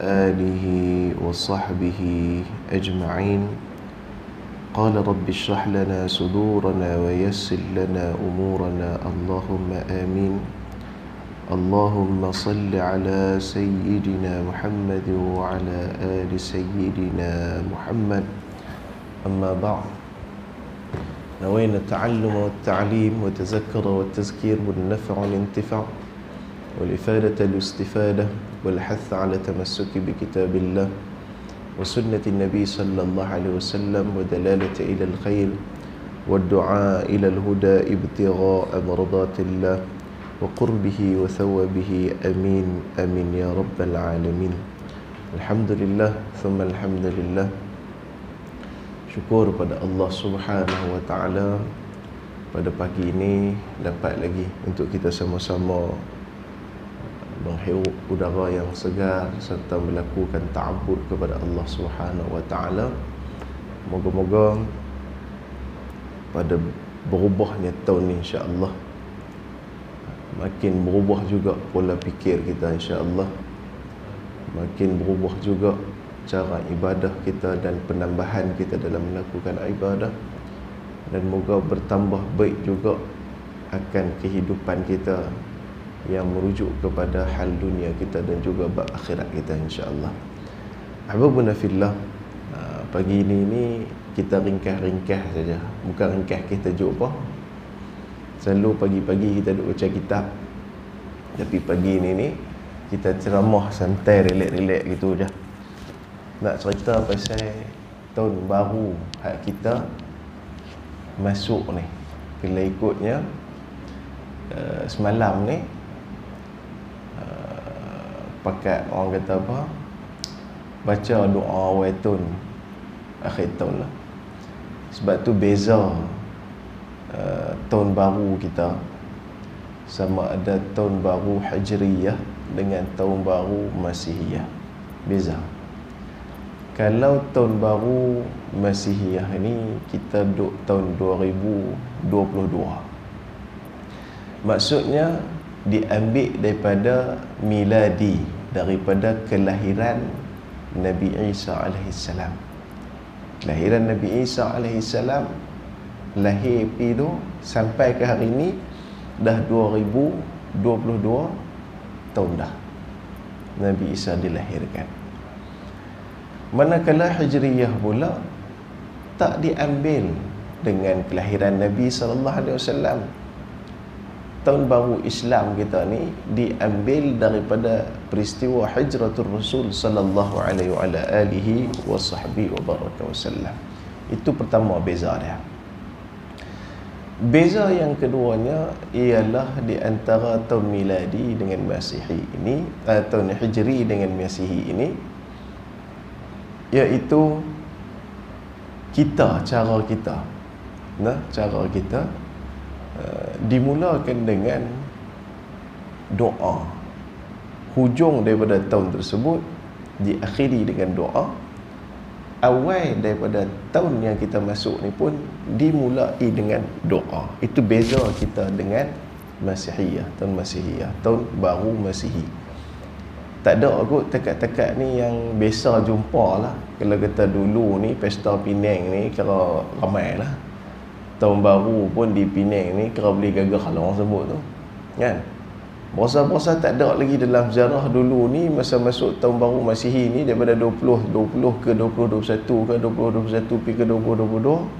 آله وصحبه أجمعين. قال رب اشرح لنا صدورنا ويسر لنا أمورنا اللهم آمين. اللهم صل على سيدنا محمد وعلى آل سيدنا محمد. أما بعد، نوينا التعلم والتعليم والتذكر والتذكير والنفع والانتفاع والإفادة والاستفادة والحث على تمسك بكتاب الله وسنة النبي صلى الله عليه وسلم ودلالة إلى الخير والدعاء إلى الهدى ابتغاء مرضات الله وقربه وثوابه. آمين آمين يا رب العالمين. الحمد لله ثم الحمد لله. Syukur pada Allah Subhanahu wa Ta'ala, pada pagi ini dapat lagi untuk kita sama-sama menghirup udara yang segar serta melakukan ta'abbud kepada Allah Subhanahu wa Ta'ala. Moga-moga pada berubahnya tahun ni insya-Allah makin berubah juga pola fikir kita, insya-Allah makin berubah juga cara ibadah kita dan penambahan kita dalam melakukan ibadah, dan moga bertambah baik juga akan kehidupan kita yang merujuk kepada hal dunia kita dan juga bab akhirat kita, insya-Allah. Ahbabuna fillah, pagi ini kita ringkas-ringkas saja, bukan ringkas kita jumpa. Selalu pagi-pagi kita duduk baca kitab, tapi pagi ini kita ceramah santai, relax-relax gitu je. Nak cerita pasal tahun baru hak kita masuk ni. Bila ikutnya semalam ni pakat orang kata apa, baca doa awal tahun, akhir tahun lah. Sebab tu beza tahun baru kita sama ada tahun baru Hijriyah dengan tahun baru Masihiyah. Beza. Kalau tahun baru Masihiyah ni kita duduk tahun 2022. Maksudnya diambil daripada miladi, daripada kelahiran Nabi Isa AS. Kelahiran Nabi Isa AS, lahir itu sampai ke hari ini dah 2022 tahun dah Nabi Isa dilahirkan. Manakala Hijriyah pula tak diambil dengan kelahiran Nabi SAW. Tahun baru Islam kita ni diambil daripada peristiwa Hijratul Rasul sallallahu alaihi wasallam. Itu pertama beza dia. Beza yang keduanya ialah di antara tahun miladi dengan Masihi ini, tahun Hijri dengan Masihi ini, iaitu cara kita dimulakan dengan doa. Hujung daripada tahun tersebut diakhiri dengan doa. Awal daripada tahun yang kita masuk ni pun dimulai dengan doa. Itu beza kita dengan Masihiyah, tahun Masihiyah, tahun baru Masihi. Tak ada kot tekad-tekad ni yang biasa jumpa lah. Kalau kata dulu ni pesta Penang ni kira ramai lah. Tahun baru pun di Penang ni kira boleh gagah lah orang sebut tu, kan? Berasa-berasa tak ada lagi dalam sejarah dulu ni masa masuk tahun baru Masihi ni, daripada 2020 ke 2021 ke 2021 pi ke 2022.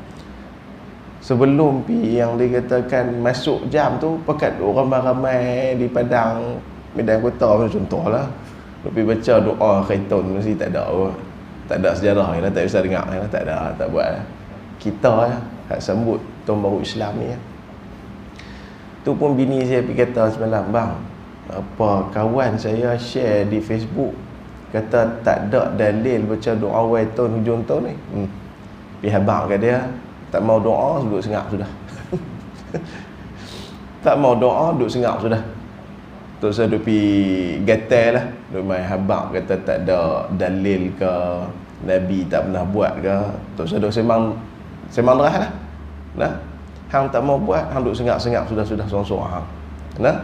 Sebelum pi yang dikatakan masuk jam tu pekat ramai-ramai di padang Medan Kota macam contohlah. Tapi baca doa akhir tahun mesti tak ada sejarah ni lah, tak bisa dengar ni lah, tak buat lah. Kita lah hak sambut tahun baru Islam ni lah. Tu pun bini saya pergi kata semalam, bang, apa kawan saya share di Facebook kata tak ada dalil baca doa awal tahun hujung tahun ni. Pergi habang kat dia, tak mau doa duduk sengap sudah. Tak mau doa duduk sengap sudah. Tok saya duk pergi gatal lah, duk main habaq kata tak ada dalil ke, Nabi tak pernah buat ke. Tok saya duk semang derah lah. Nah, hang tak mau buat, hang duk sengak-sengak sudah sorang-sorang hang. Nah,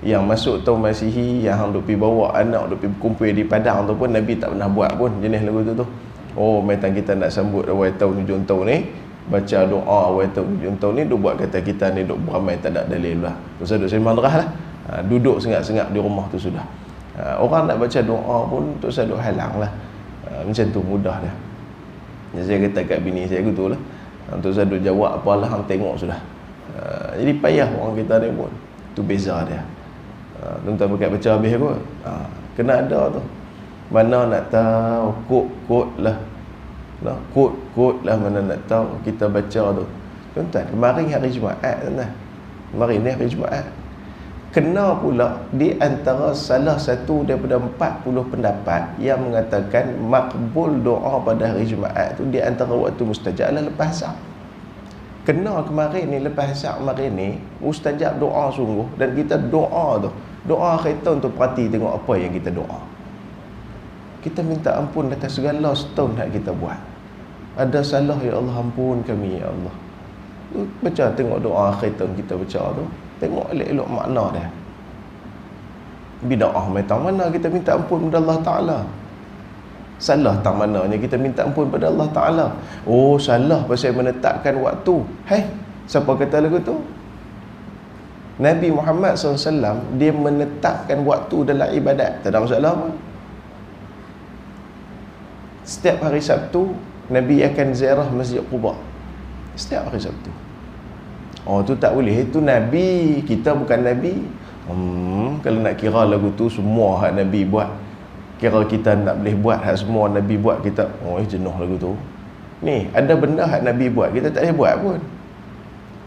Yang masuk tahun Masihi, yang hang duk pi bawa anak duk pi berkumpul di padang tu pun Nabi tak pernah buat pun jenis lagu tu. Oh, metan kita nak sambut awal tahun hujung tahun ni, baca doa awal tahun hujung tahun ni, duk buat kata kita ni duk beramai tak ada dalil lah. Terus duk sembang derah lah. Duduk sengak-sengak di rumah tu sudah. Orang nak baca doa pun tu saya duk halang lah. Macam tu mudah dah. Saya kata kat bini saya gitu lah. Tu saya duk jawab apalah hang tengok sudah. Jadi payah orang kita ni pun. Tu beza dia. Tuan-tuan berkat baca habis kot. Kena ada tu. Mana nak tahu kod lah. Kod lah mana nak tahu kita baca tu. Tuan-tuan, kemarin hari Jumaat tuan-tuan. Kemarin ni hari Jumaat. Kena pula di antara salah satu daripada 40 pendapat yang mengatakan makbul doa pada hari Jumaat tu di antara waktu mustajab adalah lepas asar. Kena kemarin ni, lepas asar kemarin ni mustajab doa sungguh, dan kita doa tu, doa akhir tahun tu, perhati tengok apa yang kita doa. Kita minta ampun atas segala setahun yang kita buat. Ada salah, ya Allah ampun kami ya Allah. Baca tengok doa akhir tahun kita baca tu, tengok elok-elok makna dia. Bida'ah macam mana kita minta ampun pada Allah Ta'ala? Salah tak mananya kita minta ampun pada Allah Ta'ala? Oh, salah pasal menetapkan waktu. Siapa kata lagu tu? Nabi Muhammad SAW, dia menetapkan waktu dalam ibadat. Tak ada masalah apa. Setiap hari Sabtu Nabi akan ziarah Masjid Quba. Setiap hari Sabtu. Oh, tu tak boleh. Itu Nabi, kita bukan Nabi. Kalau nak kira lagu tu semua hak Nabi buat, kira kita nak boleh buat hak semua Nabi buat, kita jenuh lagu tu. Ni ada benda hak Nabi buat, kita tak boleh buat pun.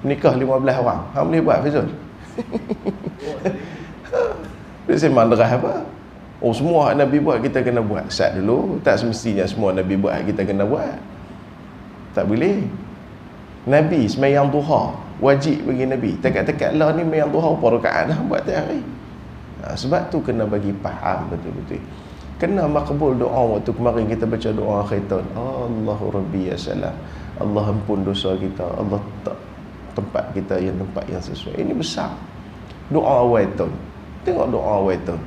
Nikah 15 orang, hang boleh buat Fazul? Dia sembang derah apa? Oh, semua hak Nabi buat kita kena buat. Sat dulu, tak semestinya semua Nabi buat hak kita kena buat. Tak boleh. Nabi sembahyang duha wajib bagi Nabi. Tekak-tekak lah ni sembahyang duha berapa rakaat dah buat tiap hari. Sebab tu kena bagi faham betul-betul. Kena makbul doa waktu kemarin kita baca doa akhir tahun. Allahu Rabbi ya salam. Allah ampun dosa kita. Allah tak tempat kita yang tempat yang sesuai. Ini besar. Doa awal tahun. Tengok doa awal tahun.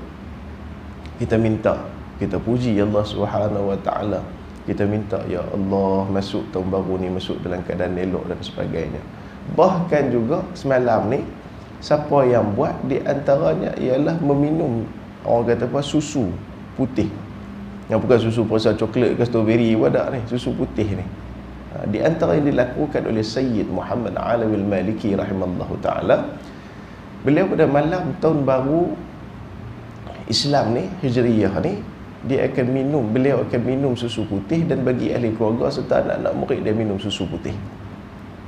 Kita minta, kita puji Allah Subhanahu Wa Taala. Kita minta, ya Allah, masuk tahun baru ni masuk dalam keadaan elok dan sebagainya. Bahkan juga semalam ni, siapa yang buat di antaranya ialah meminum, orang kata apa, susu putih. Yang bukan susu perasa coklat ke strawberry wadak ni, susu putih ni. Di antara yang dilakukan oleh Sayyid Muhammad Alawil Maliki rahimallahu ta'ala, beliau pada malam tahun baru Islam ni, Hijriyah ni, beliau akan minum susu putih, dan bagi ahli keluarga serta anak-anak murid dia minum susu putih.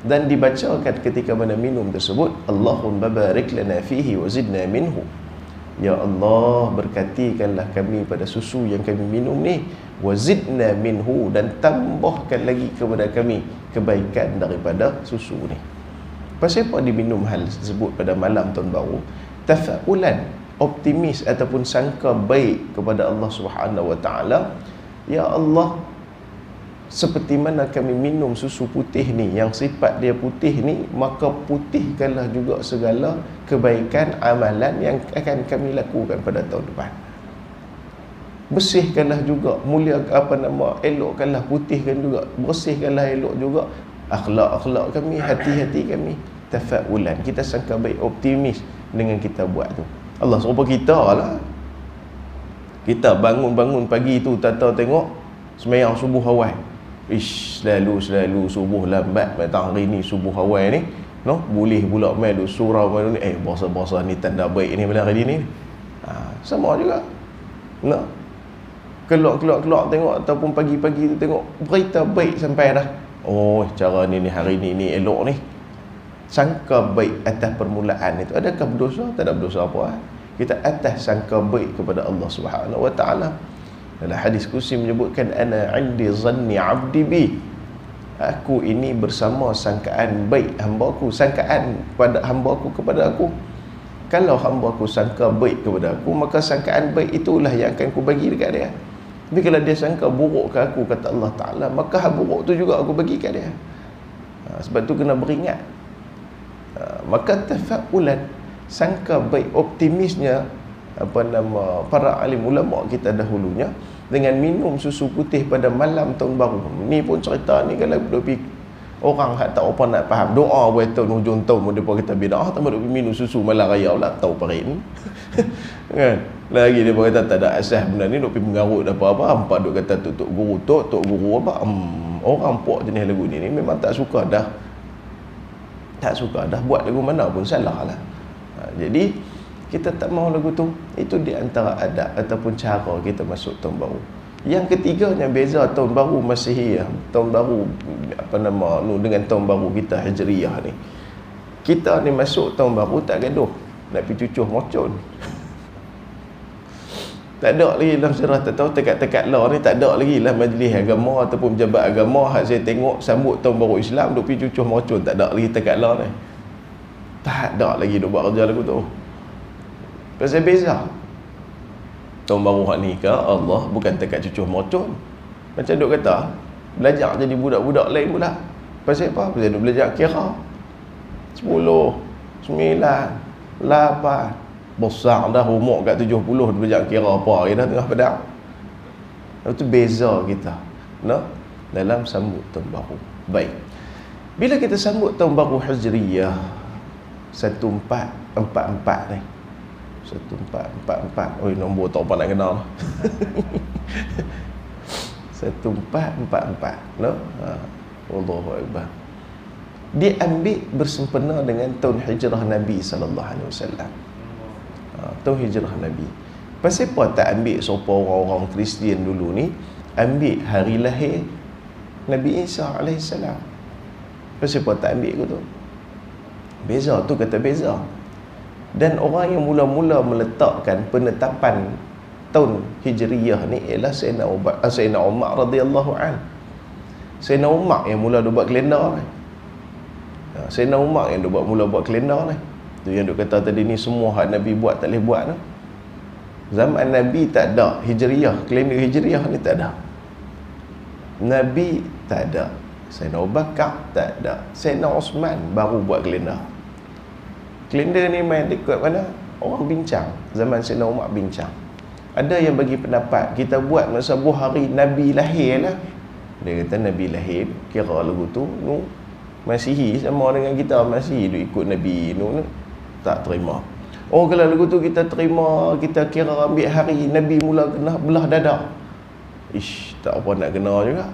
Dan dibacakan ketika mana minum tersebut, Allahumma barik lana fihi wa zidna minhu. Ya Allah, berkatikanlah kami pada susu yang kami minum ni, wa zidna minhu, dan tambahkan lagi kepada kami kebaikan daripada susu ni. Pasal apa diminum hal tersebut pada malam tahun baru? Tafa'ulan, optimis ataupun sangka baik kepada Allah Subhanahu Wa Taala. Ya Allah, seperti mana kami minum susu putih ni, yang sifat dia putih ni, maka putihkanlah juga segala kebaikan amalan yang akan kami lakukan pada tahun depan. Bersihkanlah juga, elokkanlah, putihkan juga, bersihkanlah elok juga akhlak-akhlak kami, hati-hati kami. Tafa'ulan, kita sangka baik, optimis dengan kita buat tu. Allah serupa kita lah. Kita bangun-bangun pagi tu, tata tengok sembahyang subuh awal. Selalu subuh lambat. Matang hari ni subuh awal ni, boleh pula main du surau main ni. Bahasa-bahasa ni tanda baik ni pada hari ni. Sama juga. Keluar tengok, ataupun pagi-pagi tu tengok berita baik sampai dah. Oh, cara ni hari ni elok ni. Sangka baik atas permulaan itu. Adakah berdosa? Tak ada berdosa apa. Kita atas sangka baik kepada Allah Subhanahu Wa Taala. Dalam hadis kursi menyebutkan, ana 'indi zanni 'abdi bi. Aku ini bersama sangkaan baik hamba-Ku, sangkaan pada hamba-Ku kepada aku. Kalau hamba-Ku sangka baik kepada aku, maka sangkaan baik itulah yang akan aku bagi dekat dia. Tapi kalau dia sangka buruk ke aku, kata Allah Ta'ala, maka hal buruk tu juga aku bagi kat dia. Sebab tu kena beringat. Maka tafa'ulan, sangka baik, optimisnya para alim ulama kita dahulunya dengan minum susu putih pada malam tahun baru. Ni pun cerita ni kalau duk orang hak tak apa nak faham doa buat tahun hujung tahun depa kita bidah tambah duk minum susu malam raya pula tahu parit kan. Lagi dia kata tak ada asas benda ni, duk pergi mengarut apa-apa, hampa duk kata tok guru apa. Orang puak jenis lagu ni memang tak suka dah buat lagu mana pun salah lah. Jadi kita tak mahu lagu tu. Itu di antara adab ataupun cara kita masuk tahun baru. Yang ketiganya beza tahun baru Masihi, tahun baru dengan tahun baru kita Hijriyah ni. Kita ni masuk tahun baru tak gaduh nak pergi cucuh mocon. Tak ada lagi dalam sejarah, tak tahu tekat-tekat lah ni tak ada lagi lah majlis agama ataupun pejabat agama hak saya tengok sambut tahun baru Islam duk pergi cucuh mocon. Tak ada lagi tekat lah ni. Tak ada lagi duk buat kerja lagu tu. Pasal beza tahun baru hak ni ke Allah bukan tekat cucuh mocon. Macam duk kata belajar jadi budak-budak lain pula. Pasal apa? Pasal duk belajar kira 10, 9, 8. Besar dah umur kat 70 belajar kira apa hari dah tengah padang. Itu beza kita dalam sambut tahun baru. Baik, bila kita sambut tahun baru Hijriyah 1444 ni, 1444, oi nombor tak apa nak kenal 1444 Allahu Akbar. Dia ambil bersempena dengan tahun hijrah Nabi sallallahu alaihi wasallam. Tahun hijrah Nabi. Pasal apa tak ambil sopa orang-orang Kristian dulu ni ambil hari lahir Nabi Isa alaihissalam? Pasal apa tak ambil ke tu? Beza tu kata beza. Dan orang yang mula-mula meletakkan penetapan tahun Hijriyah ni ialah Sayyidina Umar radhiyallahu an. Sayyidina Umar yang mula buat kalender ni. Sayyidina Umar yang mula buat kalender ni. Tu yang duk kata tadi ni semua hak Nabi buat tak boleh buat tu. Zaman Nabi tak ada Hijriyah, kalender Hijriyah ni tak ada. Nabi tak ada. Sayyidina Abu Bakar tak ada. Sayyidina Osman baru buat kalender. Kalender ni main dekat mana? Orang bincang. Zaman Sayyidina Umar bincang. Ada yang bagi pendapat kita buat masa buah hari Nabi lahir lah. Dia kata Nabi lahir, kira lagu tu Masihi sama dengan kita Masihi duk ikut Nabi tak terima. Oh kalau lagu tu kita terima, kita kira ambil hari Nabi mula kena belah dada. Ish, tak apa nak kena juga.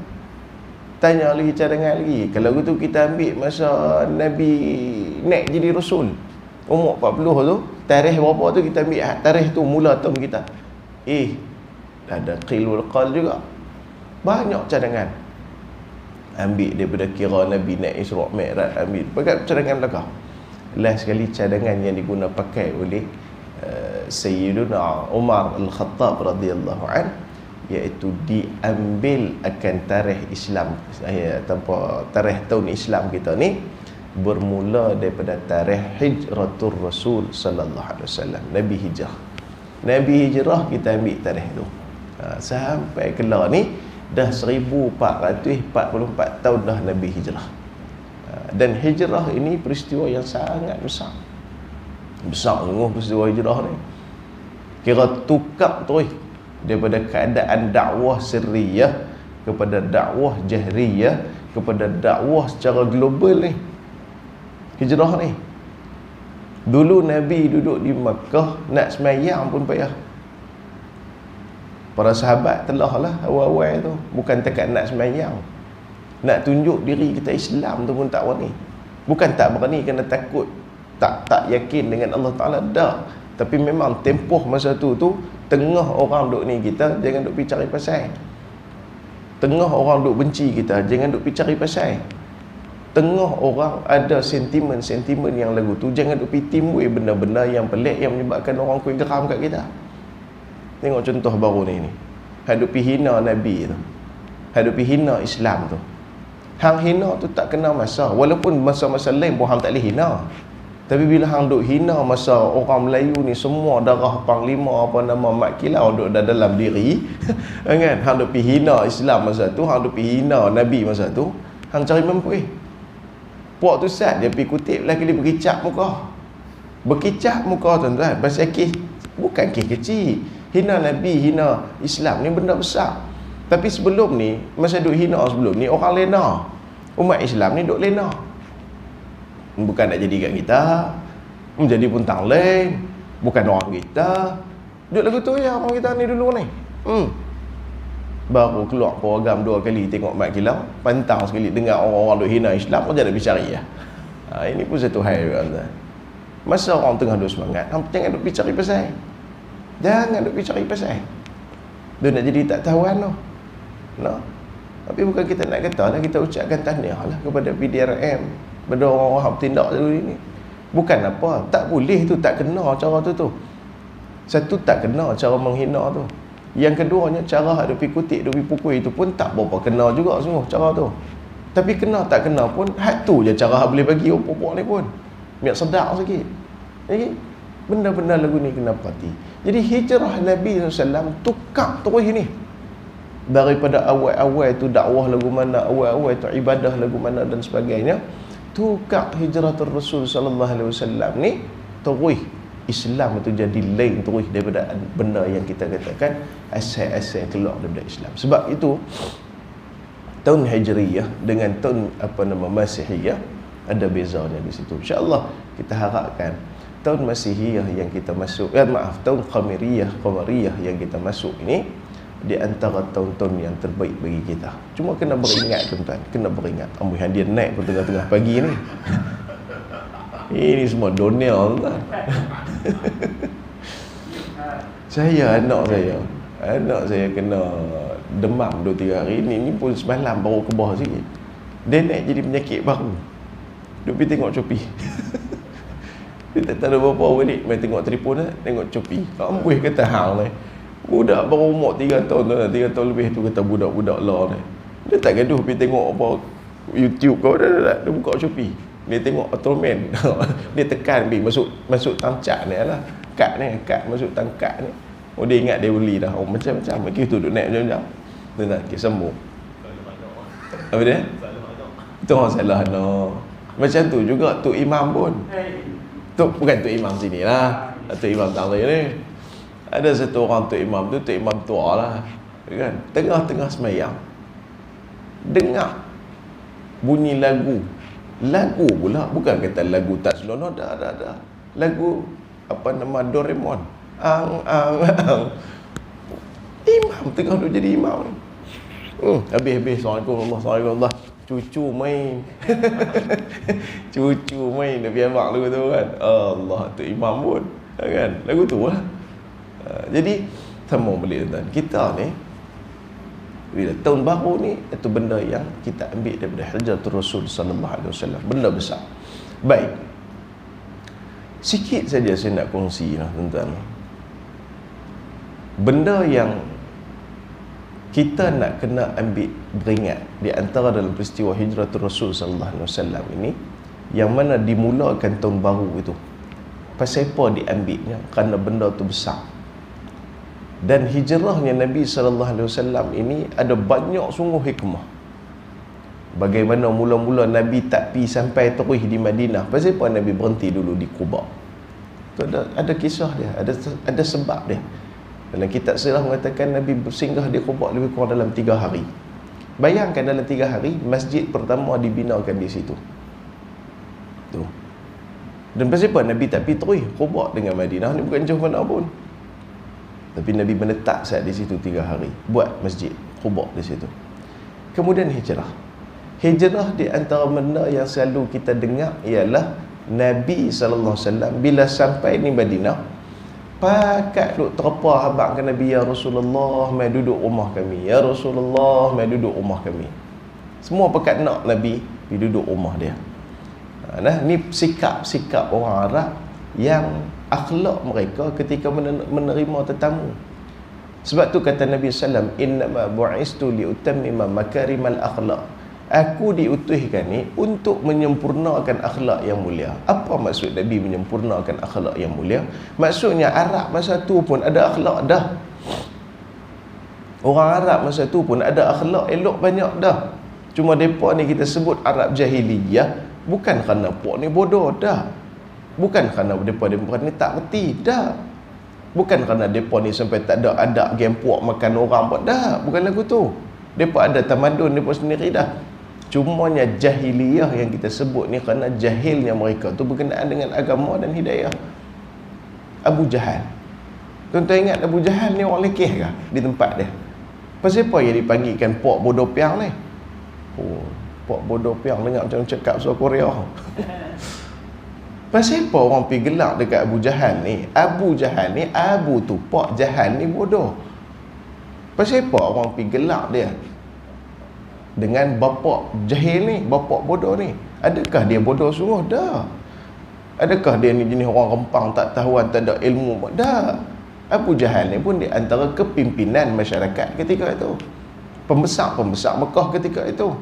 Tanya lagi cadangan lagi. Kalau lagu tu kita ambil masa Nabi naik jadi Rasul, umur 40 tu, tarikh berapa tu kita ambil tarikh tu mula tahun kita. Ada qilul qal juga. Banyak cadangan. Ambil daripada kira Nabi naik Isra' Mi'raj, ambil pakai cadangan belakang. Last sekali cadangan yang diguna pakai oleh Sayyiduna Umar Al-Khattab radhiyallahu an, iaitu diambil akan tarikh Islam tanpa tarikh tahun Islam kita ni bermula daripada tarikh Hijratul Rasul sallallahu alaihi wasallam, Nabi hijrah. Nabi hijrah kita ambil tarikh tu. Sampai kelar ni dah 1444 tahun dah Nabi hijrah. Dan hijrah ini peristiwa yang sangat besar. Besar sungguh peristiwa hijrah ni. Kira tukar terus daripada keadaan dakwah sirriyah kepada dakwah jahriyah kepada dakwah secara global ni. Hijrah ni. Dulu Nabi duduk di Makkah nak semayang pun payah. Para sahabat telah lah awal-awal tu, bukan tekat nak semayang, nak tunjuk diri kita Islam tu pun tak berani. Bukan tak berani kerana takut, tak yakin dengan Allah Ta'ala, dah. Tapi memang tempoh masa tu tengah orang duk ni kita, jangan duk pergi cari pasal. Tengah orang duk benci kita, jangan duk pergi cari pasal. Tengah orang ada sentimen-sentimen yang lagu tu, jangan duk pergi timbul benda-benda yang pelik yang menyebabkan orang kuih geram kat kita. Tengok contoh baru ni. Hak duk pergi hina Nabi tu, hak duk pergi hina Islam tu. Hang hina tu tak kena masa. Walaupun masa-masa lain pun hang tak boleh hina. Tapi bila hang duk hina masa orang Melayu ni semua darah panglima apa nama mak kilau duk dalam diri kan, hang duk pergi hina Islam masa tu, hang duk pergi hina Nabi masa tu, hang cari mampu. Puak tu sat dia pergi kutip lagi dia pergi cap muka. Berkicap muka tuan-tuan. Pasal kes, bukan kes kecil. Hina Nabi, hina Islam ni benda besar. Tapi sebelum ni, masa duk hina sebelum ni, orang lena. Umat Islam ni duk lena. Bukan nak jadikan kita, menjadi pun tang lain. Bukan orang kita. Duk lagu tu ya orang kita ni dulu ni. Baru keluar program 2 kali tengok mat kilau, pantang sekali dengar orang-orang duk hina Islam, kau jangan bercari ya. Ini pun satu hal juga tuan. Masa orang tengah duk semangat, jangan duk cari pasal. Jangan duk cari pasal. Dia nak jadi tak tahuan tu. No. Tapi bukan kita nak kata lah, kita ucapkan tahniah lah kepada PDRM, kepada orang-orang bertindak dulu ni. Bukan apa, tak boleh tu, tak kena cara tu. Satu, tak kena cara menghina tu. Yang keduanya, cara hak duk kutip, duk pukul itu pun tak berapa kena juga semua cara tu. Tapi kena tak kena pun, hak tu je cara hak boleh bagi opok-opok ni pun. Biar sedar sikit. Jadi, benda-benda lagu ni kena perhati. Jadi hijrah Nabi SAW tukar terus ni. Daripada awal-awal tu dakwah lagu mana, awal-awal tu ibadah lagu mana dan sebagainya, tukar hijrah Rasul sallallahu alaihi wasallam ni terus Islam itu jadi lain terus daripada benda yang kita katakan asal-asal keluar daripada Islam. Sebab itu tahun Hijriyah dengan tahun Masihiyah ada bezanya di situ. Insya-Allah kita harapkan tahun Masihiyah yang kita masuk, tahun Qamariyah yang kita masuk ini di antara tahun-tahun yang terbaik bagi kita. Cuma kena beringat tuan-tuan, kena beringat. Ambihan dia naik ke tengah-tengah pagi ni. Ini semua dunia tuan. Anak saya kena demam 2-3 hari ni pun semalam baru kebah sikit. Dia naik jadi penyakit baru. Dia pergi tengok Shopee. Dia tak ada apa-apa balik, main tengok telefon lah, tengok Shopee. Ambuh kata hang ni. Budak baru umur 3 tahun tu, 3 tahun lebih tu kata budak-budak lah ni. Dia tak gaduh pergi tengok apa YouTube kau dah dia buka Shopee. Dia tengok Ultraman. Dia tekan pergi masuk tangcak ni lah. Kad masuk tangkak ni. Oh dia ingat dia beli dah. Oh macam-macam lagi tu duk naik macam-macam. Dia nak kita sambung. Apa dia? Itu orang salah no. Macam tu juga Tok Imam pun. Bukan Tok Imam sini lah. Tok Imam tang ni. Ada satu orang Tok Imam tu, Tok Imam tua lah kan? Tengah-tengah semayang dengar bunyi lagu pula, bukan kata lagu tak selono, dah lagu Doraemon, ang imam tengah duk jadi imam ni. Habis Assalamualaikum Allah cucu main Nabi Abang lagu tu kan. Allah, Tok Imam pun kan lagu tu lah. Jadi sambung balik tuan. Kita ni bila tahun baru ni, itu benda yang kita ambil daripada hijratul Rasul sallallahu alaihi wasallam, benda besar. Baik, sikit saja saya nak kongsi lah tuan-tuan. Benda yang kita nak kena ambil beringat di antara dalam peristiwa hijratul Rasul sallallahu alaihi wasallam ini, yang mana dimulakan tahun baru itu, pasal apa diambilnya? Kerana benda tu besar. Dan hijrahnya Nabi SAW ini ada banyak sungguh hikmah. Bagaimana mula-mula Nabi tak pergi sampai terus di Madinah. Pasal apa Nabi berhenti dulu di Quba? Itu ada kisah dia, ada sebab dia. Dalam kitab sirah mengatakan Nabi bersinggah di Quba lebih kurang dalam 3 hari. Bayangkan dalam 3 hari masjid pertama dibinakan di situ. Tu. Dan pasal apa Nabi tak pergi terus Quba dengan Madinah ni bukan jauh mana pun. Tapi Nabi menetap saat di situ 3 hari, buat masjid Quba di situ. Kemudian hijrah di antara benda yang selalu kita dengar ialah Nabi SAW bila sampai di Madinah pakat duk terpa habaq ke Nabi, ya Rasulullah mai duduk rumah kami, ya Rasulullah mai duduk rumah kami. Semua pakat nak Nabi pergi duduk rumah dia. Nah, ni sikap orang Arab yang akhlak mereka ketika menerima tetamu. Sebab tu kata Nabi SAW, innama bu'istu liutammima makarimal akhlak. Aku diutuskan ni untuk menyempurnakan akhlak yang mulia. Apa maksud Nabi menyempurnakan akhlak yang mulia? Maksudnya Arab masa tu pun ada akhlak dah. Orang Arab masa tu pun ada akhlak elok banyak dah. Cuma mereka ni kita sebut Arab jahiliyah bukan kerana puak ni bodoh dah. Bukan kerana mereka ni tak reti, dah. Bukan kerana mereka ni sampai tak ada adab gempuak makan orang pun, dah. Bukan lagu tu. Mereka ada tamadun mereka sendiri dah. Cumanya jahiliyah yang kita sebut ni kerana jahilnya mereka tu berkenaan dengan agama dan hidayah. Abu Jahal, tuan-tuan ingat Abu Jahal ni orang lekeh ke di tempat dia? Pasal apa yang dipanggilkan Pok Bodoh Piang ni? Oh, Pok Bodoh Piang dengar macam cakap suara Korea. Pasal apa orang pergi gelak dekat Abu Jahal ni? Abu Jahal ni, Abu tu, Pok Jahal ni bodoh. Pasal apa orang pergi gelak dia dengan bapak jahil ni, bapak bodoh ni? Adakah dia bodoh sungguh? Dah. Adakah dia ni jenis orang rempang, tak tahuan, tak ada ilmu? Dah. Abu Jahal ni pun di antara kepimpinan masyarakat ketika itu, pembesar-pembesar Mekah ketika itu.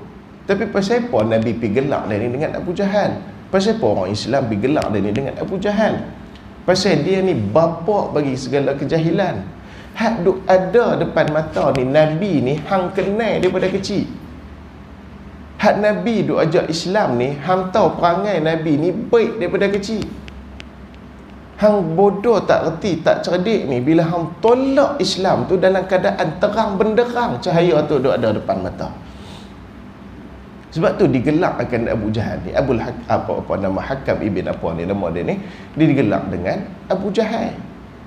Tapi pasal apa Nabi pergi gelak dia ni dengan Abu Jahal? Pasal apa orang Islam pergi gelak dia ni dengan Abu Jahal? Pasal dia ni bapa bagi segala kejahilan. Hak duk ada depan mata ni, Nabi ni hang kenal daripada kecil. Hak Nabi duk ajak Islam ni, hang tahu perangai Nabi ni baik daripada kecil. Hang bodoh, tak reti, tak cerdik ni, bila hang tolak Islam tu dalam keadaan terang benderang cahaya tu duk ada depan mata. Sebab tu digelak akan Abu Jahal ni, apa nama Hakam ibn apa ni nama dia ni, dia digelak dengan Abu Jahal.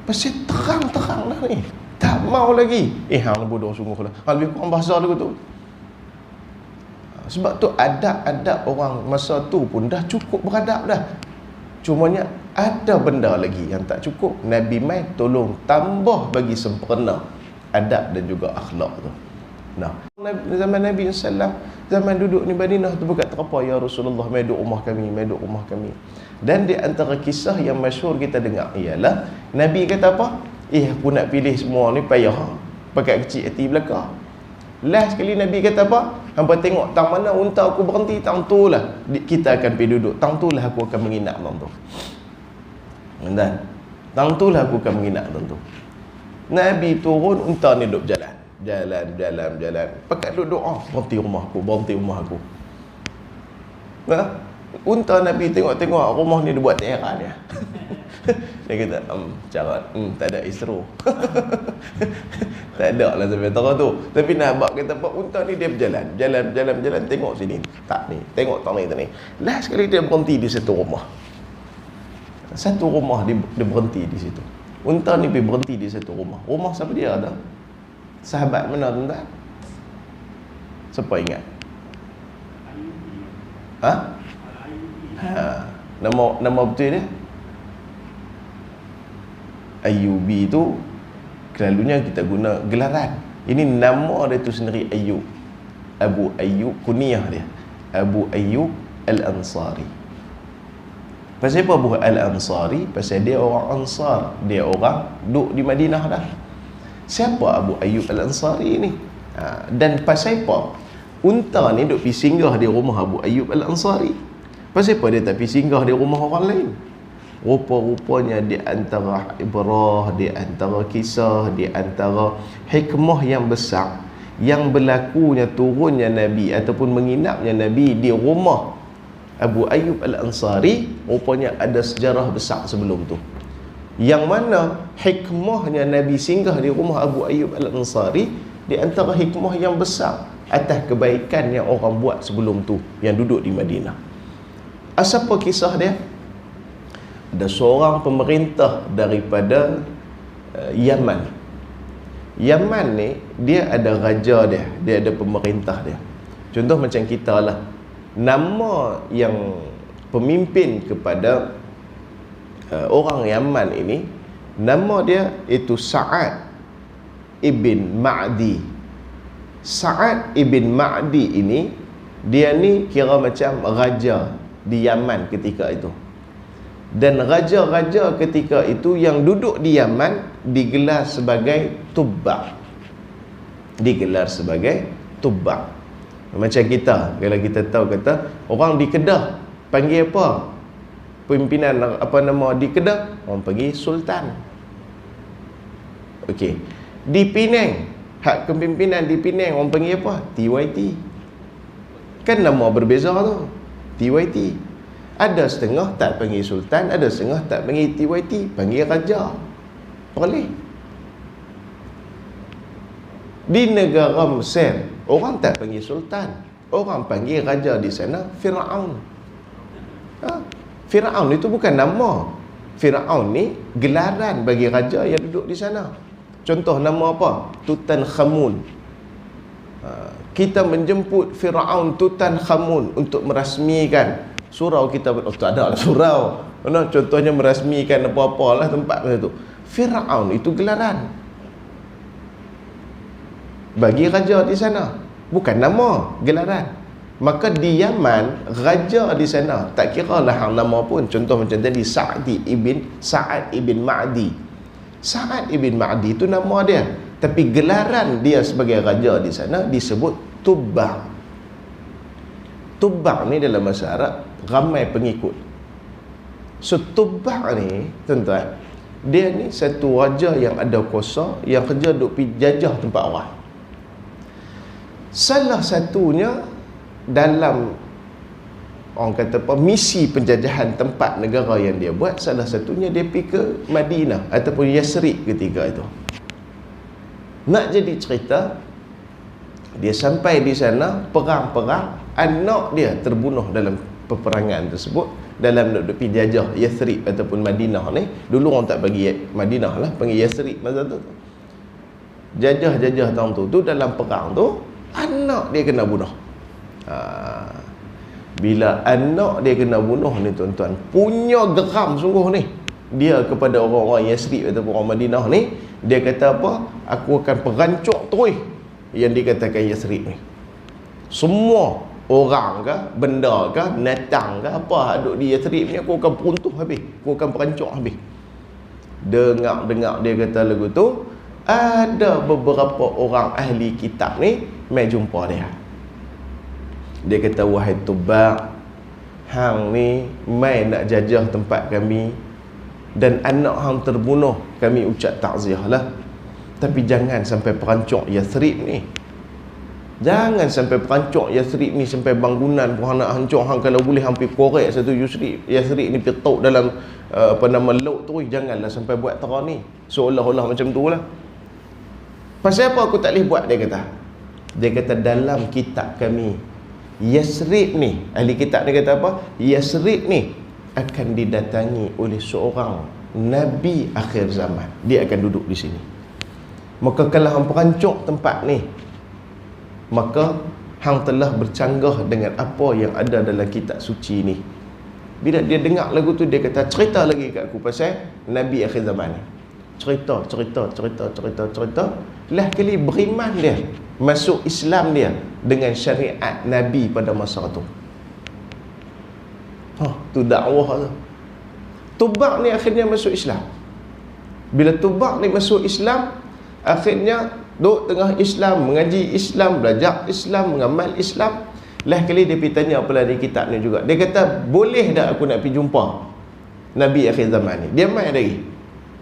Pasal terang-terang lah ni, tak mau lagi. Hang bodoh sungguh lah, hang lebih kurang bahasa lagu tu. Sebab tu adab-adab orang masa tu pun dah cukup beradab dah. Cumanya ada benda lagi yang tak cukup. Nabi mai tolong tambah bagi sempurna adab dan juga akhlak tu. Nah, zaman Nabi SAW, zaman duduk di Madinah tu berkata apa, ya Rasulullah, mai duduk rumah kami, mai duduk rumah kami. Dan di antara kisah yang masyhur kita dengar ialah Nabi kata apa? Aku nak pilih semua ni payah, pakai kecil hati belaka. Last sekali Nabi kata apa? Hampa tengok tang mana unta aku berhenti, tang tu lah kita akan pergi duduk, tang tu lah aku akan menginap tang tu. Dan tang tu lah aku akan menginap tang tu. Nabi turun, unta ni duduk jalan. Jalan. Pakat duduk doa, berhenti rumah aku. Nah, unta Nabi tengok rumah ni dia buat daerah dia. Dia kata, cara tak ada isro. Tak ada lah sampai tahu tu. Tapi nak buat kata apa, unta ni dia berjalan, jalan, tengok sini, tak ni, tengok tak ni. Last sekali dia berhenti di satu rumah. Dia berhenti di situ. Unta ni pergi berhenti di satu rumah. Rumah siapa dia ada? Sahabat mana tuan-tuan? Siapa ingat? Nama betul dia? Ayyubi tu selalunya kita guna gelaran. Ini nama dia tu sendiri Ayyub. Abu Ayyub, kunyah dia Abu Ayyub Al-Ansari. Pasal apa Abu Al-Ansari? Pasal dia orang Ansar, dia orang duduk di Madinah dah. Siapa Abu Ayyub Al-Ansari ni? Dan pasal apa unta ni duk pergi singgah di rumah Abu Ayyub Al-Ansari? Pasal apa dia tak pergi singgah di rumah orang lain? Rupa-rupanya di antara ibrah, di antara kisah, di antara hikmah yang besar yang berlakunya turunnya Nabi ataupun menginapnya Nabi di rumah Abu Ayyub Al-Ansari, rupanya ada sejarah besar sebelum tu. Yang mana hikmahnya Nabi singgah di rumah Abu Ayyub Al-Ansari di antara hikmah yang besar atas kebaikan yang orang buat sebelum tu yang duduk di Madinah. Apa kisah dia? Ada seorang pemerintah daripada Yaman. Yaman ni dia ada raja dia ada pemerintah dia. Contoh macam kita lah, nama yang pemimpin kepada orang Yaman ini, nama dia itu Sa'ad ibn Ma'di. Sa'ad ibn Ma'di ini, dia ni kira macam raja di Yaman ketika itu. Dan raja-raja ketika itu yang duduk di Yaman digelar sebagai Tubba. Digelar sebagai Tubba. Macam kita, kalau kita tahu kata orang di Kedah panggil apa? Pimpinan apa nama di Kedah? Orang panggil Sultan. Okey. Di Penang, hak kepimpinan di Penang orang panggil apa? TYT. Kan nama berbeza tu. TYT. Ada setengah tak panggil sultan, ada setengah tak panggil TYT, panggil raja. Boleh. Di negara Mesir, orang tak panggil sultan, orang panggil raja di sana Firaun. Firaun itu bukan nama. Firaun ni gelaran bagi raja yang duduk di sana. Contoh nama apa? Tutankhamun. Kita menjemput Firaun Tutankhamun untuk merasmikan surau kita. Tak ada lah surau. Contohnya merasmikan apa-apalah tempat macam tu. Firaun itu gelaran bagi raja di sana, bukan nama, gelaran. Maka di Yaman, raja di sana tak kira lah hang nama pun. Contoh macam tadi Sa'ad ibn Ma'di. Sa'ad ibn Ma'di itu nama dia, tapi gelaran dia sebagai raja di sana disebut Tubbaq. Tubbaq ni dalam bahasa Arab ramai pengikut. So Tubbaq ni, tuan-tuan, dia ni satu raja yang ada kuasa, yang kerja duk pergi jajah tempat orang. Salah satunya dalam orang kata apa, misi penjajahan tempat negara yang dia buat, salah satunya dia pergi ke Madinah ataupun Yasrib ketika itu. Nak jadi cerita, dia sampai di sana, perang-perang, anak dia terbunuh dalam peperangan tersebut, dalam nak pergi jajah Yasrib ataupun Madinah ni. Dulu orang tak bagi Madinah lah, panggil Yasrib masa tu. Jajah-jajah tahun tu dalam perang tu, anak dia kena bunuh. Bila anak dia kena bunuh ni, tuan-tuan, punya geram sungguh ni dia kepada orang-orang Yasrib ataupun orang Madinah ni. Dia kata apa? Aku akan perancuk terus yang dikatakan Yasrib ni. Semua orang ke, benda ke, binatang ke, apa duduk di Yasrib ni, aku akan peruntuh habis, aku akan perancuk habis. Dengar dia kata lagu tu, ada beberapa orang ahli kitab ni mai jumpa dia. Dia kata, wahai Tubbaq, hang ni mai nak jajah tempat kami dan anak hang terbunuh, kami ucap takziah lah, tapi jangan sampai perancuk Yasrib ni. Jangan sampai perancuk Yasrib ni sampai bangunan pun nak hancur. Hang kalau boleh hampir korek satu Yasrib ni pitok dalam laut tu. Janganlah sampai buat tera ni. Seolah-olah macam tu lah. Pasal apa aku tak boleh buat, dia kata. Dia kata dalam kitab kami, Yasrib ni, ahli kitab ni kata apa? Yasrib ni akan didatangi oleh seorang Nabi akhir zaman. Dia akan duduk di sini. Maka kalau hang perancuk tempat ni, maka hang telah bercanggah dengan apa yang ada dalam kitab suci ni. Bila dia dengar lagu tu, dia kata, cerita lagi kat aku pasal Nabi akhir zaman ni. Cerita. Lah kali beriman dia, masuk Islam dia dengan syariat Nabi pada masa tu. Tu dakwah tu. Tubbaq ni akhirnya masuk Islam. Bila Tubbaq ni masuk Islam, akhirnya duduk tengah Islam, mengaji Islam, belajar Islam, mengamal Islam. Lah kali dia pergi tanya pula di kitab ni juga. Dia kata, boleh tak aku nak pergi jumpa Nabi akhir zaman ni? Dia mai lagi.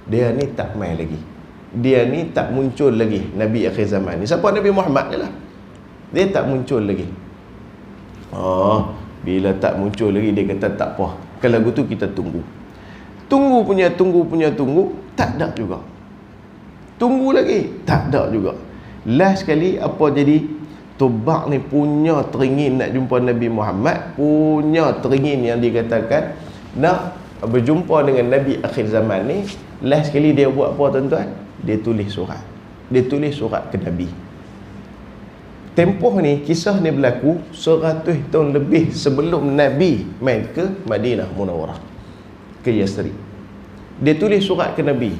Dia ni tak mai lagi. Dia ni tak muncul lagi, Nabi akhir zaman ni. Siapa? Nabi Muhammad je lah. Dia tak muncul lagi. Bila tak muncul lagi, dia kata tak apa, kalau gitu kita tunggu. Tunggu, tak ada juga. Tunggu lagi, tak ada juga. Last sekali apa jadi? Tubbaq ni punya teringin nak jumpa Nabi Muhammad, punya teringin yang dikatakan nak berjumpa dengan Nabi akhir zaman ni. Last sekali dia buat apa, tuan-tuan? Dia tulis surat. Dia tulis surat ke Nabi. Tempoh ni, kisah ni berlaku 100 tahun lebih sebelum Nabi main ke Madinah Munawwarah, ke Yasrib. Dia tulis surat ke Nabi.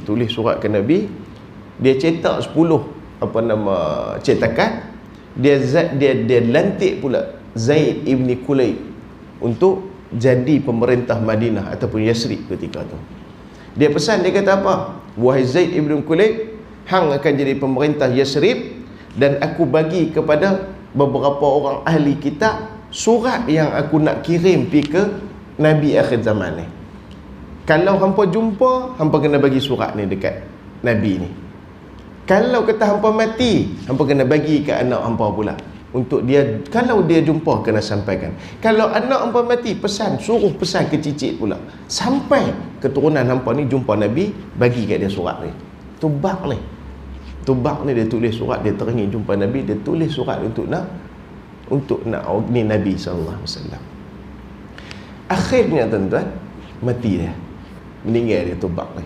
Dia cetak 10 cetakan. Dia lantik pula Zaid ibn Kulayb untuk jadi pemerintah Madinah ataupun Yasrib ketika tu. Dia pesan, dia kata apa? Wahai Zaid ibn Kulayb, hang akan jadi pemerintah Yasrib, dan aku bagi kepada beberapa orang ahli kitab surat yang aku nak kirim pergi ke Nabi akhir zaman ni. Kalau hampa jumpa, hampa kena bagi surat ni dekat Nabi ni. Kalau kata hampa mati, hampa kena bagi ke anak hampa pula. untuk dia, kalau dia jumpa kena sampaikan. Kalau anak hampa mati, suruh pesan ke cicit pula, sampai keturunan hampa ni jumpa Nabi, bagi kat dia surat ni. Tubak ni dia tulis surat, dia teringin jumpa Nabi, dia tulis surat untuk nak ni Nabi SAW. Akhirnya tuan-tuan, mati dia, meninggal dia Tubak ni.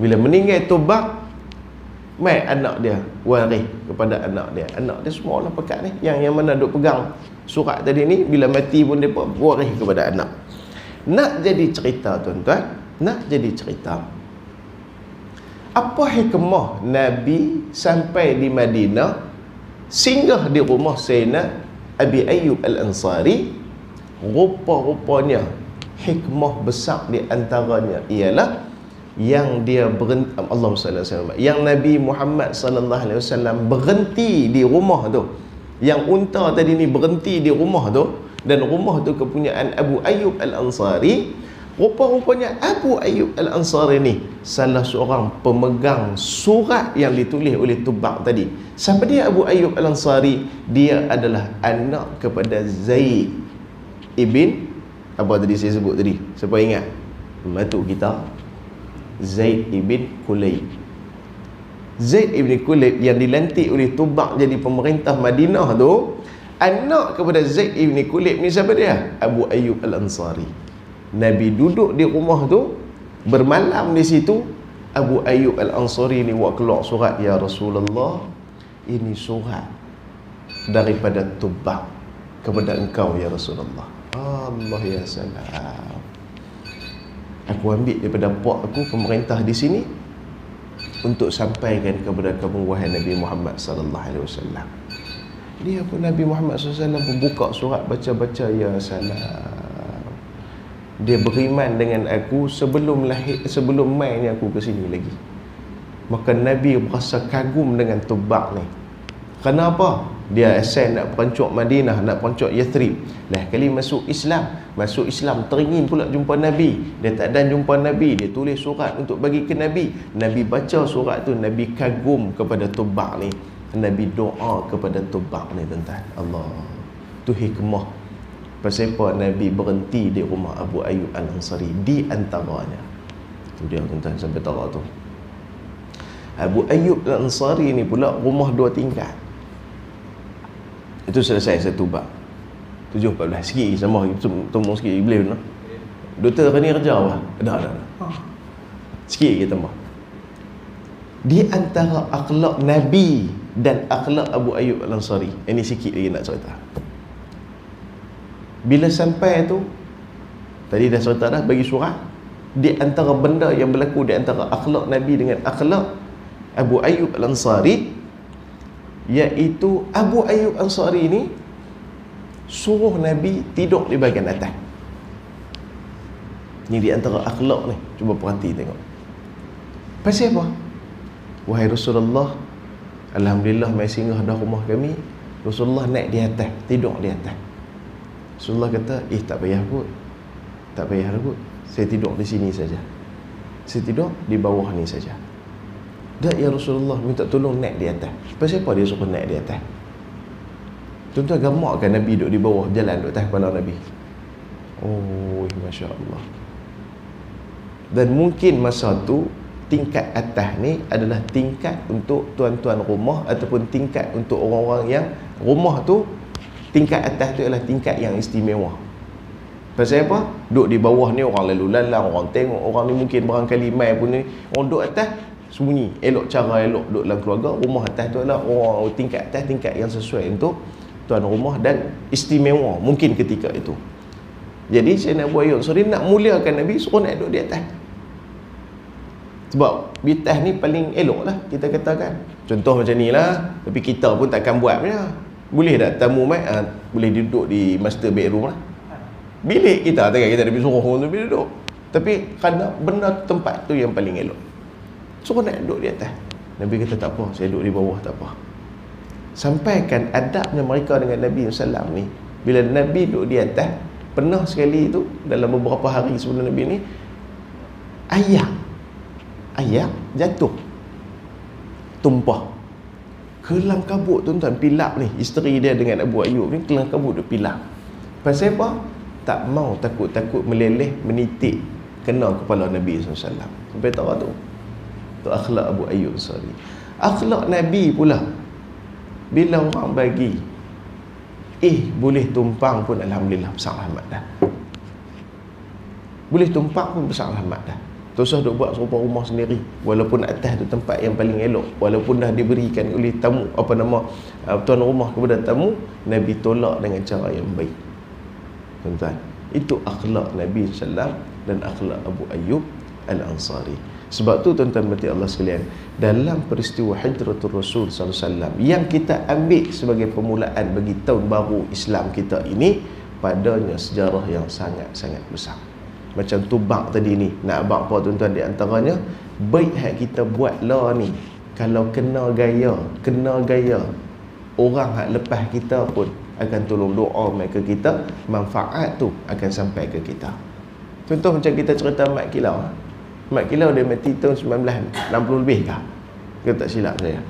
Bila meninggal Tubak, mai anak dia waris kepada anak dia. Anak dia semua lah pekat ni, yang mana duk pegang surat tadi ni, bila mati pun dia waris kepada anak. Nak jadi cerita tuan-tuan, apa hikmah Nabi sampai di Madinah, singgah di rumah Sayyidina Abi Ayyub Al-Ansari? Rupa-rupanya hikmah besar di antaranya ialah yang dia berhenti, Allahumma salli alaihi wasallam, yang Nabi Muhammad sallallahu alaihi wasallam berhenti di rumah tu, yang unta tadi ni berhenti di rumah tu, dan rumah tu kepunyaan Abu Ayyub Al-Ansari. Rupa-rupanya Abu Ayyub Al-Ansari ni salah seorang pemegang surat yang ditulis oleh Tubak tadi. Siapa dia Abu Ayyub Al-Ansari? Dia adalah anak kepada Zaid ibn, apa tadi saya sebut tadi, siapa ingat? Matuk kita, Zaid ibn Kulayb. Zaid ibn Kulayb yang dilantik oleh Tubak jadi pemerintah Madinah tu, anak kepada Zaid ibn Kulayb ni siapa dia? Abu Ayyub Al-Ansari. Nabi duduk di rumah tu, bermalam di situ. Abu Ayyub Al-Ansari ni buat keluar surat, ya Rasulullah, ini surat daripada Tubak kepada engkau ya Rasulullah. Allah ya salam. Aku ambil daripada pak aku, pemerintah di sini, untuk sampaikan kepada kamu wahai Nabi Muhammad sallallahu alaihi wasallam. Dia pun Nabi Muhammad sallallahu alaihi wasallam pun buka surat, baca-baca, ya salam. Dia beriman dengan aku sebelum mai ni aku ke sini lagi. Maka Nabi berasa kagum dengan Tubak ni. Kenapa? Dia asal nak perancuk Madinah, nak perancuk Yathrib. Lah kali masuk Islam teringin pula jumpa Nabi. Dia tak ada jumpa Nabi, dia tulis surat untuk bagi ke Nabi. Nabi baca surat tu, Nabi kagum kepada Tubak ni. Nabi doa kepada Tubak ni tuan-tuan. Allah. Tu hikmah pasal apa Nabi berhenti di rumah Abu Ayyub Al-Ansari di antaranya. Tu dia tuan-tuan, sampai tahu tu. Abu Ayyub Al-Ansari ni pula rumah 2 tingkat. Itu selesai satu bab. 7.14 sikit sama tembung sikit boleh no. Doktor Rani Raja apa? Ada. Sikit kita tambah. Di antara akhlak Nabi dan akhlak Abu Ayyub Al-Ansari, ini sikit lagi nak cerita. Bila sampai tu, tadi dah cerita dah, bagi surat. Di antara benda yang berlaku di antara akhlak Nabi dengan akhlak Abu Ayyub Al-Ansari, iaitu Abu Ayyub Al-Ansari ni suruh Nabi tidur di bahagian atas. Ni di antara akhlak ni. Cuba perhati tengok. Pasal apa? Wahai Rasulullah, alhamdulillah mai singgah dah rumah kami. Rasulullah naik di atas, tidur di atas. Rasulullah kata, tak payah kot. Tak payah kot. Saya tidur di sini saja. Saya tidur di bawah ni saja. Dah ya Rasulullah, minta tolong naik di atas. Pasal apa dia suruh naik di atas? Tuan-tuan gamakkan Nabi duduk di bawah, jalan duduk atas kepala Nabi. Oh, Masya Allah. Dan mungkin masa tu, tingkat atas ni adalah tingkat untuk tuan-tuan rumah, ataupun tingkat untuk orang-orang yang rumah tu, tingkat atas tu adalah tingkat yang istimewa. Pasal apa? Duduk di bawah ni orang lalu lalang, orang tengok, orang ni mungkin barangkali mai pun ni, orang duduk atas sembunyi, elok cara elok duduk dalam keluarga. Rumah atas tu adalah orang tingkat atas, tingkat yang sesuai untuk tuan rumah dan istimewa mungkin ketika itu. Jadi saya nak buat ayat sorry, nak muliakan Nabi, suruh nak duduk di atas. Sebab di atas ni paling elok lah, kita katakan. Contoh macam ni lah, tapi kita pun takkan buat punya. Boleh tak tamu mai boleh duduk di master bedroom lah, bilik kita, takkan kita ada suruh orang tu duduk. Tapi kerana benda tempat tu yang paling elok, suruh nak duduk di atas. Nabi kata tak apa, saya duduk di bawah tak apa. Sampaikan adabnya mereka dengan Nabi SAW ni. Bila Nabi duduk di atas, pernah sekali tu dalam beberapa hari sebelum Nabi ni, ayak jatuh, tumpah Kelang kabut tuan-tuan, pilap ni. Isteri dia dengan Abu Ayyub ni kelang kabut dia pilap. Pasal apa? Tak mau takut-takut meleleh, menitik kena kepala Nabi SAW. Sampai tahu tu. Tu akhlak Abu Ayyub Ansari. Akhlak Nabi pula, bila orang bagi boleh tumpang pun alhamdulillah besar rahmat dah. Boleh tumpang pun besar rahmat dah. Tak usah duk buat serupa rumah sendiri, walaupun atas tu tempat yang paling elok, walaupun dah diberikan oleh tamu tuan rumah kepada tamu, Nabi tolak dengan cara yang baik. Tuan-tuan, itu akhlak Nabi SAW dan akhlak Abu Ayyub Al-Ansari. Sebab tu tuan-tuan berhati Allah sekalian, dalam peristiwa Hijratul Rasul SAW yang kita ambil sebagai permulaan bagi tahun baru Islam kita ini, padanya sejarah yang sangat-sangat besar. Macam tu bak tadi ni, nak bak apa tuan-tuan? Di antaranya, baik hak kita buat lah ni, kalau kena gaya, orang hak lepas kita pun akan tolong doa mereka kita, manfaat tu akan sampai ke kita. Contoh macam kita cerita Mat Kilau. Mat Kilau dia mati tahun 1960 lebih kah? Kita tak silap saya.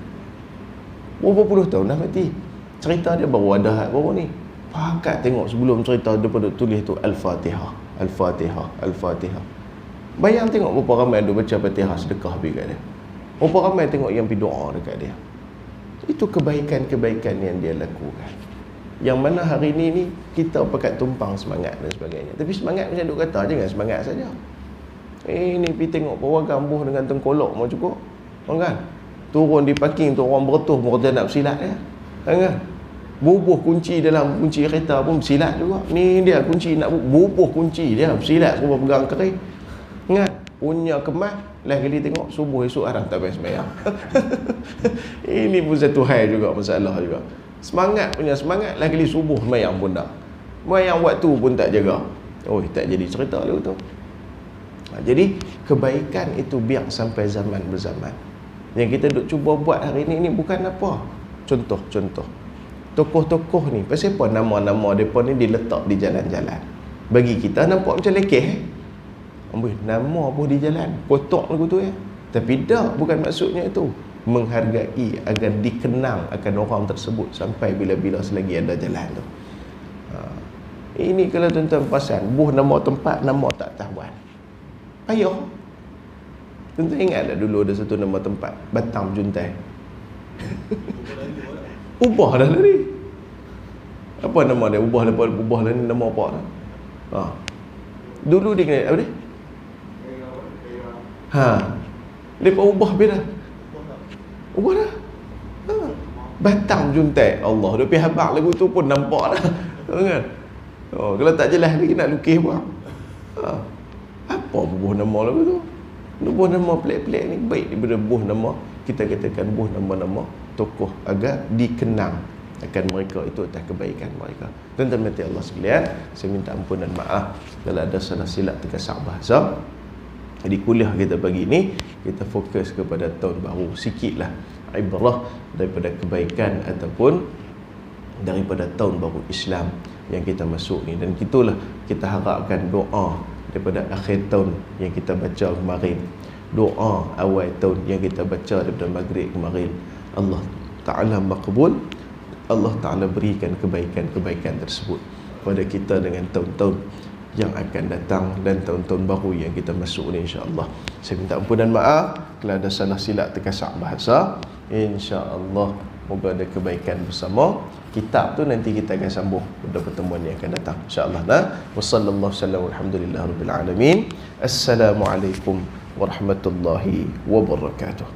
Berapa puluh tahun dah mati. Cerita dia baru ada baru ni. Pakat tengok sebelum cerita dia pada tulis tu Al-Fatihah. Bayang tengok berapa ramai dia baca Fatihah sedekah pergi kat dia. Berapa ramai tengok yang pergi doa dekat dia. Itu kebaikan-kebaikan yang dia lakukan. Yang mana hari ni kita pakat tumpang semangat dan sebagainya. Tapi semangat macam duk kata, jangan semangat saja. Ni pergi tengok perawan buh dengan tengkolok mau cukup. Kan? Turun di parking tu orang beretuh mereka nak bersilat ya. Kan? Bubuh kunci dalam kunci kereta pun bersilat juga. Ni dia kunci nak bubuh kunci dia bersilat semua pegang kerai. Ingat punya kemas lain kali tengok subuh esok arah tak payah sembahyang. Ini pun satu hal juga, masalah juga. Semangat punya semangat lain kali subuh sembahyang pun tak. Sembahyang waktu pun tak jaga. Oh, tak jadi cerita lalu tu. Jadi kebaikan itu biar sampai zaman berzaman. Yang kita duk cuba buat hari ni bukan apa. Contoh. Tokoh-tokoh ni, pasal apa nama-nama mereka ni diletak di jalan-jalan? Bagi kita nampak macam lekeh. Amboi, nama pun di jalan, potok lagu tu ya. Tapi tak, bukan maksudnya itu. Menghargai agar dikenang akan orang tersebut sampai bila-bila selagi ada jalan tu. Ini kalau tuan-tuan perasan, buh nama tempat, nama tak tahuan. Payah. Tuan-tuan ingat tak dulu ada satu nama tempat, Batam Juntai. Ubah dah tadi. Apa nama dia? Ubah dah ni nama apa dah? Dulu dia kena apa dia? Lepas ubah bila? Ubah dah. Batam Juntai. Allah, dia pergi habaq lagu tu pun nampak dah. Kan? Kalau tak jelas lagi nak lukis pun. Apa bubuh nama lagu tu? Bubuh nama pelik-pelik ni baik daripada bubuh nama, kita katakan bubuh nama-nama tokoh agar dikenang akan mereka itu atas kebaikan mereka. Tuan-tuan mati Allah sekalian, saya minta ampun dan maaf kalau ada salah silap terkasar bahasa. Jadi kuliah kita pagi ni kita fokus kepada tahun baru, sikitlah ibrah daripada kebaikan ataupun daripada tahun baru Islam yang kita masuk ni. Dan itulah kita harapkan doa daripada akhir tahun yang kita baca kemarin, doa awal tahun yang kita baca daripada maghrib kemarin, Allah Ta'ala makbul. Allah Ta'ala berikan kebaikan-kebaikan tersebut pada kita dengan tahun-tahun yang akan datang dan tahun-tahun baru yang kita masuk ni, insya-Allah. Saya minta ampun dan maaf kalau ada salah silap terkasar bahasa. Insya-Allah moga ada kebaikan bersama. Kitab tu nanti kita akan sambung pada pertemuan yang akan datang, insya-Allah. Wassallallahu sallam alhamdulillahirabbil alamin. Assalamualaikum warahmatullahi wabarakatuh.